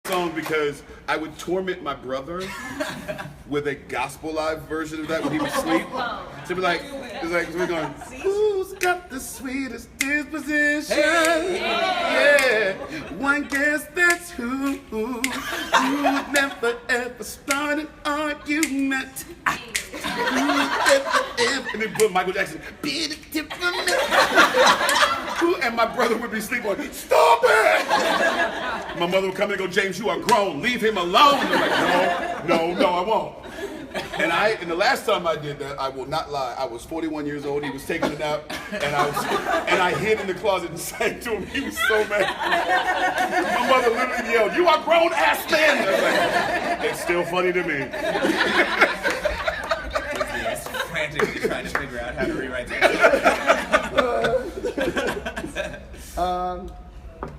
song because I would torment my brother with a gospel live version of that when he would sleep. So be like, it's like we're going, who's got the sweetest disposition? Yeah, one guess that's who. You never ever start an argument. And then put Michael Jackson, be the tip of me. And my brother would be sleeping going, stop it! My mother would come in and go, James, you are grown, leave him alone. I'm like, no, I won't. And the last time I did that, I will not lie, I was 41 years old, he was taking a nap, and I hid in the closet and sang to him. He was so mad. My mother literally yelled, you are grown ass man! I was like, it's still funny to me. Frantically trying to figure out how to rewrite that. All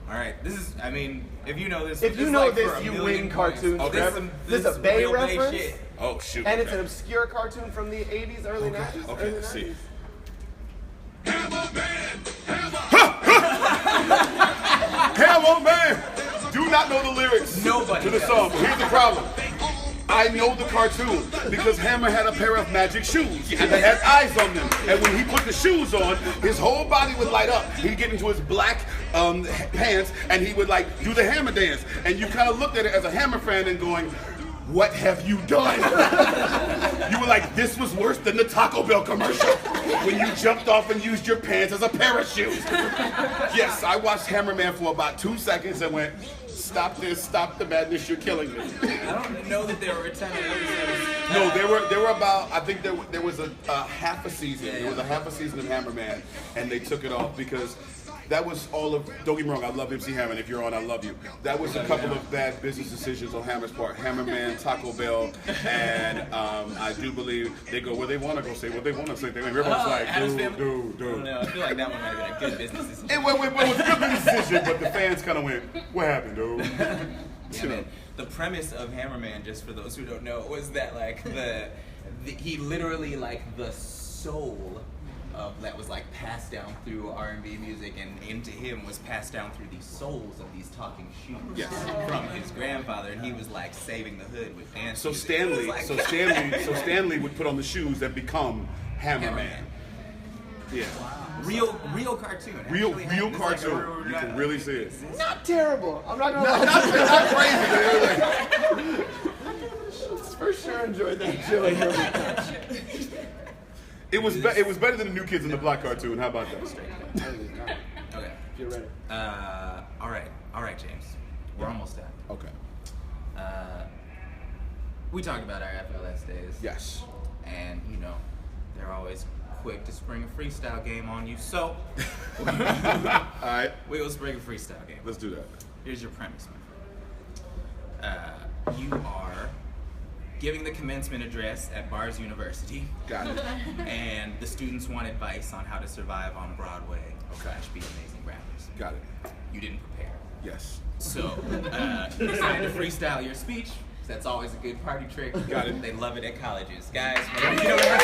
right, this is, I mean, if you know this, if you know this, you win cartoons. Okay. This is a Bay reference. Shit. Oh, shoot. And it's an obscure cartoon from the 80s, early 90s. Okay, early let's see. 90s. Hammer Man! Do not know the lyrics Nobody to the does. song, but here's the problem. I know the cartoon because Hammer had a pair of magic shoes and they had eyes on them. And when he put the shoes on, his whole body would light up. He'd get into his black pants and he would like do the Hammer dance. And you kind of looked at it as a Hammer fan and going, what have you done? You were like, this was worse than the Taco Bell commercial when you jumped off and used your pants as a parachute. Yes, I watched Hammerman for about 2 seconds and went, stop this, stop the madness, you're killing me. I don't know that there were 10 episodes. No, there were about, I think there was a half a season. There was a half a season of Hammerman, and they took it off because that was all of, don't get me wrong, I love MC Hammer, and if you're on, I love you. That was a couple of bad business decisions on Hammer's part. Hammerman, Taco Bell, and I do believe they go where they want to go, say what they want to say. Everyone's like, dude. I don't know, I feel like that one might have been a good business decision. It was a good business decision, but the fans kind of went, what happened, dude? Yeah, man. The premise of Hammerman, just for those who don't know, was that like he literally like the soul that was like passed down through R&B music and into him was passed down through the souls of these talking shoes from his grandfather, and he was like saving the hood with dance. So music. Stanley would put on the shoes that become Hammerman. Yeah. Real cartoon. Real Actually, cartoon. Like You can really see it. Not terrible. I'm not gonna lie. Not crazy, man. For sure enjoyed that show. It was better than the New Kids in the Block cartoon. How about that? Okay. If you're ready. All right, James. We're almost done. Okay. We talked about our FLS days. Yes. And, you know, they're always quick to spring a freestyle game on you. So, All right. we will spring a freestyle game. Let's do that. Here's your premise, my friend. You are giving the commencement address at Bars University. Got it. And the students want advice on how to survive on Broadway / be amazing rappers. Got it. You didn't prepare. Yes. So, you decided to freestyle your speech. That's always a good party trick. Got it. They love it at colleges. Guys, you know, at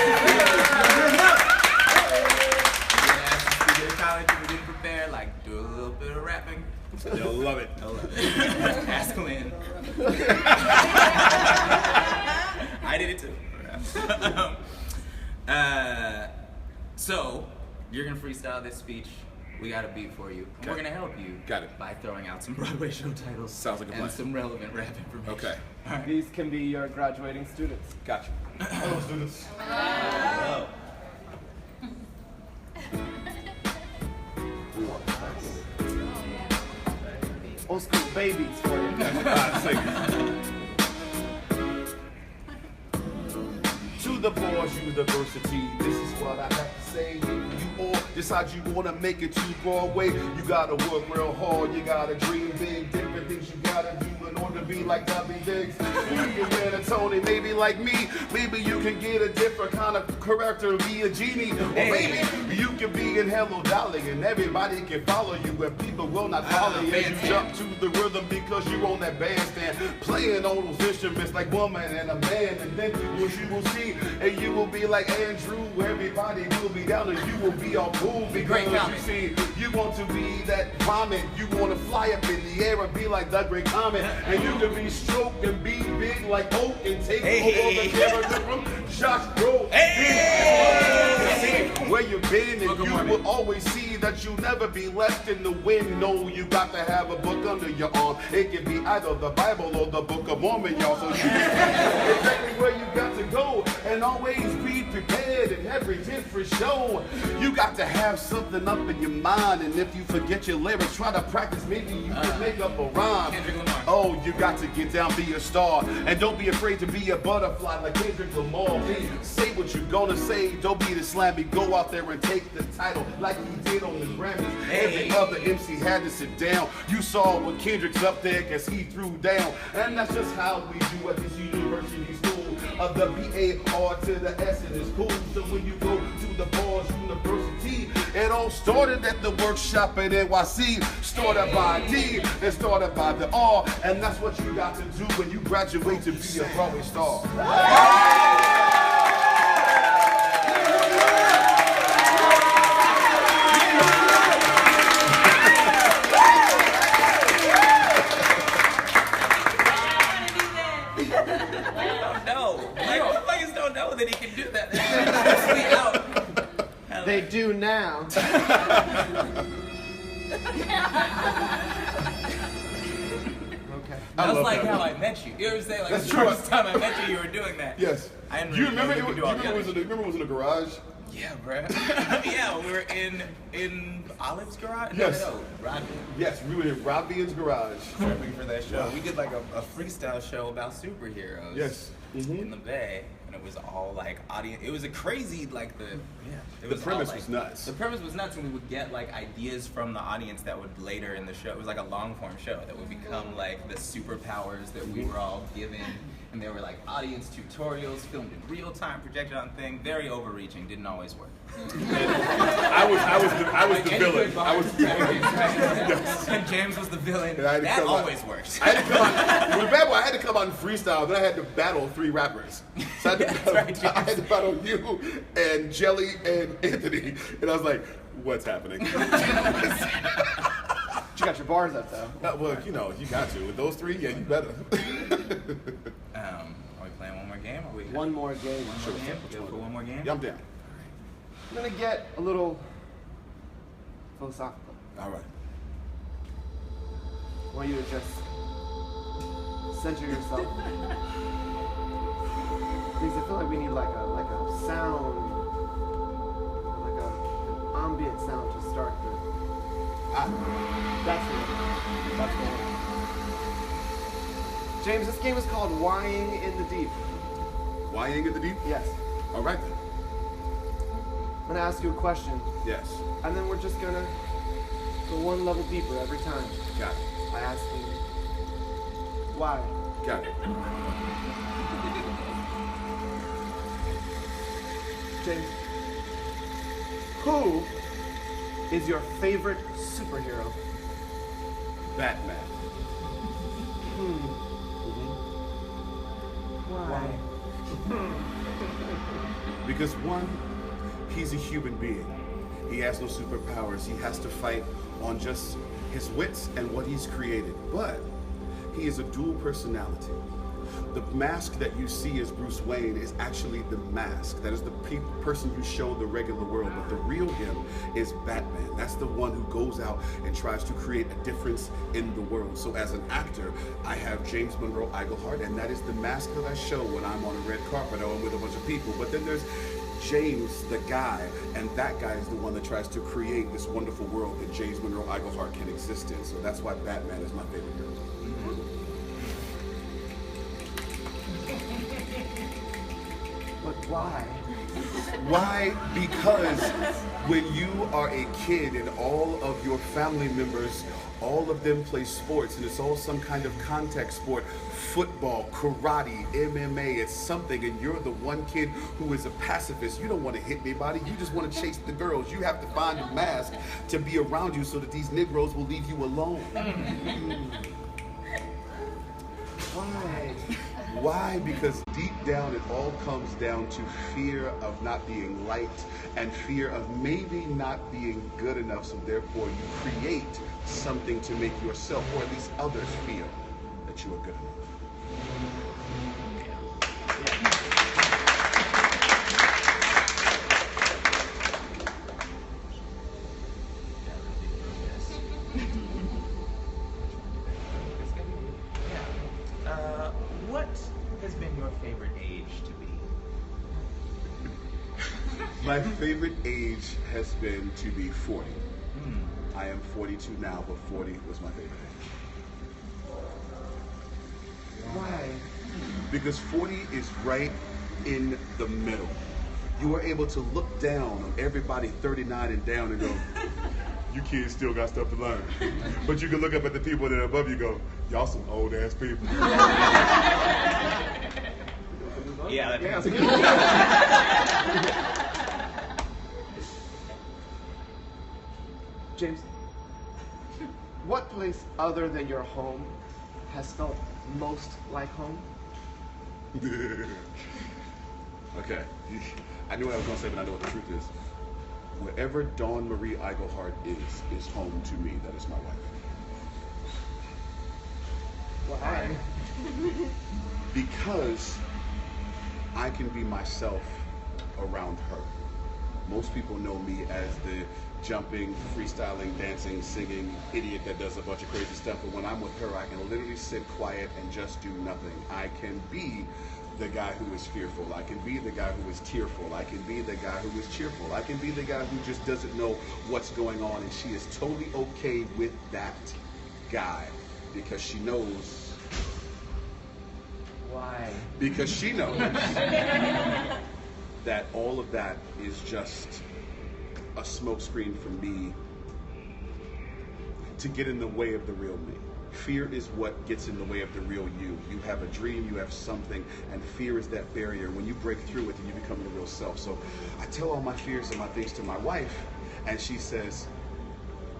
college, if you didn't prepare, like, do a little bit of rapping. They'll love it. They'll love it. Ask Lynn. I did it too. So, you're going to freestyle this speech. We got a beat for you. And we're going to help you. Got it. By throwing out some Broadway show titles. Sounds like a plan. And some relevant rap information. Okay. All right. These can be your graduating students. Gotcha. Hello, students. Hello. Old school babies for you. To the boys, university, this is what I have to say. You all decide you want to make it to Broadway. You got to work real hard. You got to dream big. Different things you got to do in order to be like W. Diggs. You can win a Tony, maybe like me. Maybe you can get a different kind of character, be a genie. Or maybe you can be in Hello Dolly and everybody can follow you and people will not follow you as you jump to the rhythm because you're on that bandstand. Play playing all those instruments like woman and a man, and then what you will see, and you will be like Andrew, everybody will be down and you will be all cool because you see, you want to be that comet, you want to fly up in the air and be like the great comet, and you can be stroked and be big like Oak and take over the character from Josh Bro. Where you've been, and you will always see that you'll never be left in the wind. No, you got to have a book under your arm. It can be either the Bible or the Book of Mormon, y'all. So you can exactly where you got to go, and always be prepared in every different show. You got to have something up in your mind, and if you forget your lyrics, try to practice. Maybe you can make up a rhyme. Oh, you got to get down, be a star, and don't be afraid to be a butterfly like Kendrick Lamar. Say what you're gonna say, don't be the slammy. Go out there and take the title like he did on the Grammys. Every other MC had to sit down. You saw when Kendrick's up there cause he threw down. And that's just how we do at this university school. The B-A-R to the S and it's cool. So when you go to the Bars University, it all started at the workshop at NYC. Started by D and started by the R. And that's what you got to do when you graduate to be a Broadway star. That he can do that. They do now. Okay. That's like how I met you. You know what I'm saying? Like That's the true. first time I met you were doing that. Yes. I didn't Do you really remember? know Do you remember it was in a garage? Yeah, bro. Yeah, we were in Olive's garage. Yes. No, Rodney. Yes, we were in Robbie's garage. Prepping for that show. We did like a freestyle show about superheroes. Yes. In the Bay, and it was all like audience. It was a crazy like the premise all, was nuts. The premise was nuts, and we would get like ideas from the audience that would later in the show. It was like a long form show that would become like the superpowers that we were all given. And they were like audience tutorials filmed in real time, projected on thing. Very overreaching, didn't always work. I was the villain. I was the villain. Yes. And James was the villain. That always works. I had to come out with Bad Boy. I had to come out and freestyle. Then I had to battle 3 rappers. So I had to battle you and Jelly and Anthony. And I was like, what's happening? You got your bars up though. Well, you know, you got to. With those 3, yeah, you better. Are we playing one more game? Or One more game. One more game? Go for one more game? Yeah, I'm down. I'm gonna get a little philosophical. All right. I want you to just center yourself. Because I feel like we need like a sound, like an ambient sound to start the. That's the one. James, this game is called Wying in the Deep. Wying in the Deep? Yes. All right then. I'm gonna ask you a question. Yes. And then we're just gonna go one level deeper every time. Got it. By asking why. Got it. James, who is your favorite superhero? Batman. Why? Because 1, he's a human being. He has no superpowers. He has to fight on just his wits and what he's created. But he is a dual personality. The mask that you see as Bruce Wayne is actually the mask. That is the person you show the regular world. But the real him is Batman. That's the one who goes out and tries to create a difference in the world. So as an actor, I have James Monroe Iglehart, and that is the mask that I show when I'm on a red carpet or I'm with a bunch of people. But then there's James, the guy, and that guy is the one that tries to create this wonderful world that James Monroe Iglehart can exist in. So that's why Batman is my favorite hero. But why? Why? Because when you are a kid and all of your family members, all of them play sports, and it's all some kind of contact sport, football, karate, MMA, it's something, and you're the one kid who is a pacifist. You don't want to hit anybody, you just want to chase the girls. You have to find a mask to be around you so that these Negroes will leave you alone. Why? Why? Because deep down it all comes down to fear of not being liked and fear of maybe not being good enough, so therefore you create something to make yourself, or at least others, feel that you are good enough. What has been your favorite age to be? My favorite age has been to be 40. I am 42 now, but 40 was my favorite age. Why? Because 40 is right in the middle. You are able to look down on everybody 39 and down and go, you kids still got stuff to learn. But you can look up at the people that are above you and go, y'all some old ass people. Yeah, that's James, what place other than your home has felt most like home? Okay. I knew what I was going to say, but I know what the truth is. Wherever Dawn Marie Iglehart is home to me. That is my wife. Why? Because I can be myself around her. Most people know me as the jumping, freestyling, dancing, singing idiot that does a bunch of crazy stuff. But when I'm with her, I can literally sit quiet and just do nothing. I can be the guy who is fearful. I can be the guy who is tearful. I can be the guy who is cheerful. I can be the guy who just doesn't know what's going on, and she is totally okay with that guy because she knows. Why? Because she knows that all of that is just a smokescreen for me to get in the way of the real me. Fear is what gets in the way of the real you. You have a dream, you have something, and fear is that barrier. When you break through it, then you become your real self. So I tell all my fears and my things to my wife, and she says,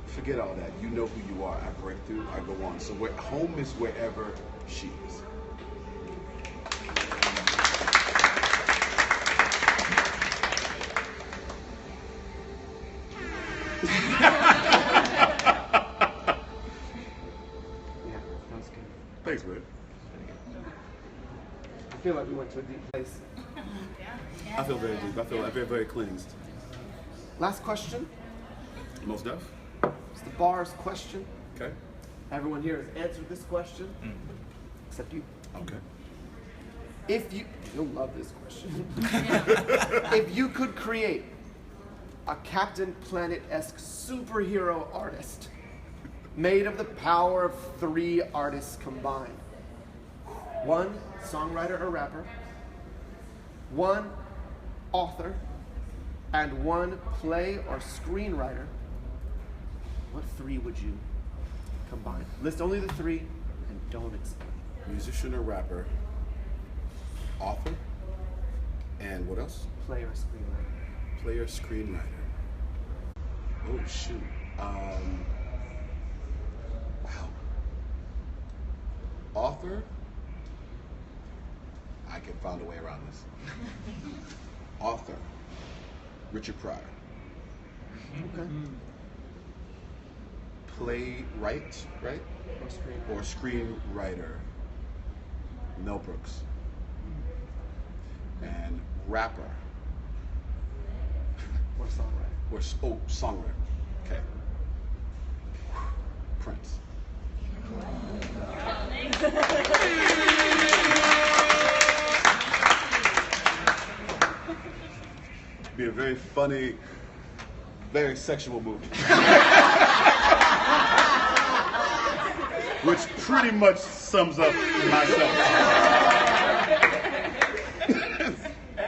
forget all that. You know who you are. I break through, I go on. So home is wherever she is. Thanks, man. I feel like we went to a deep place. I feel very deep. I feel very, very cleansed. Last question. Most deaf? It's the bar's question. Okay. Everyone here has answered this question, except you. Okay. You'll love this question. If you could create a Captain Planet-esque superhero artist made of the power of 3 artists combined, 1 songwriter or rapper, 1 author, and 1 play or screenwriter, what 3 would you combine? List only the 3 and don't explain. Musician or rapper, author, and what else? Play or screenwriter. Player, screenwriter. Oh shoot. Wow. Author. I can find a way around this. Author. Richard Pryor. Okay. Playwright, right? Or screenwriter. Or screenwriter. Mel Brooks. And rapper. Or songwriter. Or songwriter. Okay. Prince. Be a very funny, very sexual movie. Which pretty much sums up myself.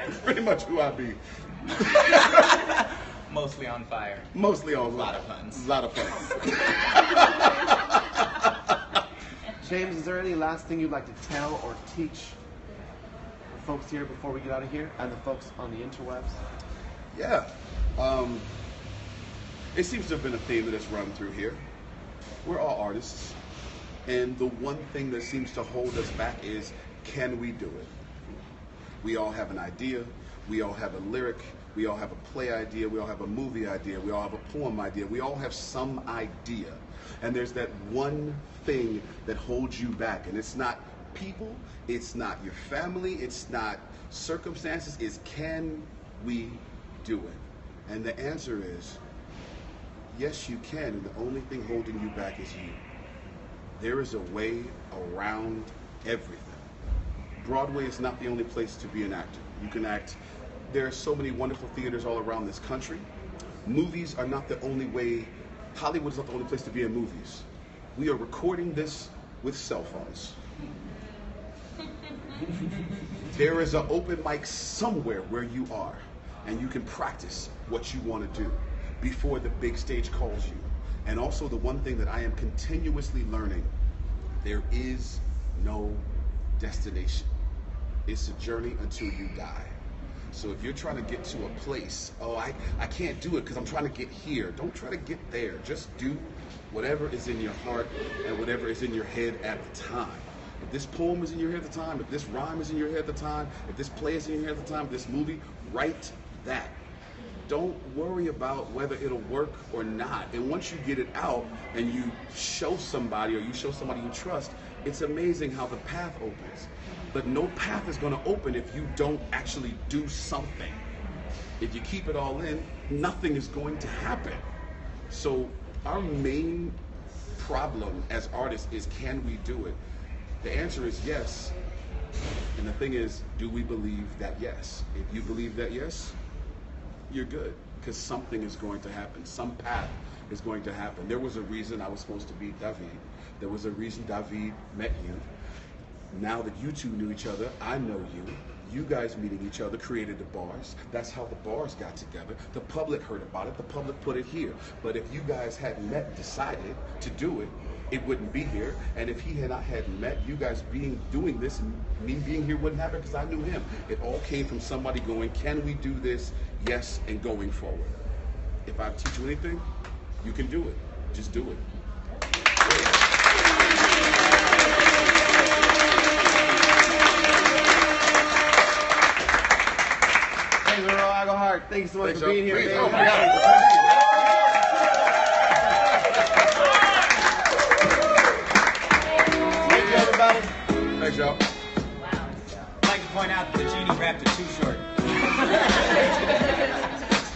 It's pretty much who I be. Mostly on fire. Mostly on A lot of puns. A lot of puns. James, is there any last thing you'd like to tell or teach the folks here before we get out of here and the folks on the interwebs? Yeah. It seems to have been a theme that has run through here. We're all artists. And the one thing that seems to hold us back is, can we do it? We all have an idea, we all have a lyric, we all have a play idea, we all have a movie idea, we all have a poem idea, we all have some idea. And there's that one thing that holds you back, and it's not people, it's not your family, it's not circumstances, it's can we do it? And the answer is, yes you can, and the only thing holding you back is you. There is a way around everything. Broadway is not the only place to be an actor. You can act, there are so many wonderful theaters all around this country. Movies are not the only way, Hollywood is not the only place to be in movies. We are recording this with cell phones. There is an open mic somewhere where you are, and you can practice what you want to do before the big stage calls you. And also the one thing that I am continuously learning, there is no destination. It's a journey until you die. So if you're trying to get to a place, oh, I can't do it because I'm trying to get here. Don't try to get there. Just do whatever is in your heart and whatever is in your head at the time. If this poem is in your head at the time, if this rhyme is in your head at the time, if this play is in your head at the time, if this movie, write that. Don't worry about whether it'll work or not. And once you get it out and you show somebody, or you show somebody you trust, it's amazing how the path opens. But no path is going to open if you don't actually do something. If you keep it all in, nothing is going to happen. So our main problem as artists is, can we do it? The answer is yes. And the thing is, do we believe that yes? If you believe that yes, you're good, because something is going to happen. Some path is going to happen. There was a reason I was supposed to be David. There was a reason David met you. Now that you two knew each other, I know you. You guys meeting each other created the bars. That's how the bars got together. The public heard about it. The public put it here. But if you guys hadn't met and decided to do it, it wouldn't be here. And if he and I hadn't met, you guys doing this, and me being here wouldn't happen because I knew him. It all came from somebody going, can we do this? Yes, and going forward. If I teach you anything, you can do it. Just do it. Hey, Little Iglehart, thank you so much for being here, man. Oh my God. Thank you, everybody. Thanks, y'all. Wow. I'd like to point out that the genie wrapped it too short.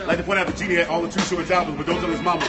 I'd like to point out that Genie had all the Too Short albums, but those are his mama.